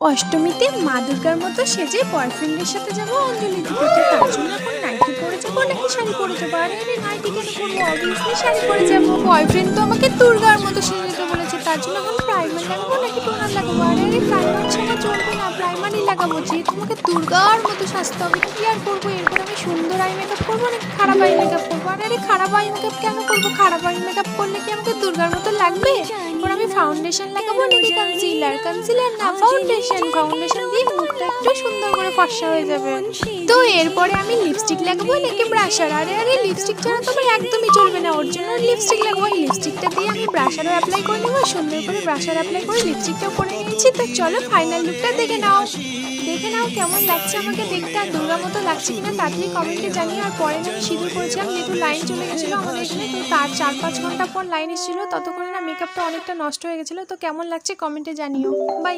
অষ্টমীতে মা দুর্গার মতো সেজে বয়ফ্রেন্ডের সাথে যাবো অঞ্জলি দিতে। তো তার জন্য এখন নাইটি পরে যাবো নাকি শাড়ি পরে যাবো? আরে আরে নাইটি কেন পরবো? অবভিয়াসলি শাড়ি পরে যাবো। বয়ফ্রেন্ড তো আমাকে দুর্গার মতো সেজে যেতে বলেছে, তার জন্য এখন প্রাইমার লাগাবো নাকি টোনার লাগাবো? আরে আরে প্রাইমার ছাড়া চলবে না, প্রাইমারই লাগাবো। যেহেতু আমাকে দুর্গার মতো সাজতে হবে, কি আর করবো? এরপর আমি সুন্দর আই মেকআপ করবো নাকি খারাপ আই মেকআপ করবো? আরে আরে খারাপ আই মেকআপ কেন করবো? খারাপ আই মেকআপ করলে কি আমাকে দুর্গার মতো লাগবে? এরপর আমি ফাউন্ডেশন লাগাবো নাকি কনসিলার? কনসিলার না, ফাউন্ডেশন। ফাউন্ডেশন দিয়ে মুখটা একটু সুন্দর করে ফর্সা হয়ে যাবে। তো এরপরে আমি লিপস্টিক লাগাবো নাকি ব্রাশার? আরে আরে লিপস্টিক ছাড়া তো আমার একদমই চলবে না, ওর জন্য লিপস্টিক লাগাবো। এই লিপস্টিকটা দিয়ে আমি ব্রাশারও অ্যাপ্লাই করে নেবো, সুন্দর করে ব্রাশার অ্যাপ্লাই করে লিপস্টিকটাও করে নিয়েছি। তো চলো ফাইনাল লুকটা দেখে নাও। দেখে নাও কেমন লাগছে আমাকে দেখতে, আর দুর্গা মতো লাগছে কিনা তাড়াতাড়ি কমেন্টে জানিও। আর পরে আমি সিঁদুর করেছিলাম, যেহেতু লাইন চলে গেছিলো আমাদের এখানে, তো তার 4-5 ঘন্টা পর লাইন এসেছিলো, ততক্ষণে না মেকআপটা অনেকটা নষ্ট হয়ে গেছিলো। তো কেমন লাগছে কমেন্টে জানিও। বাই।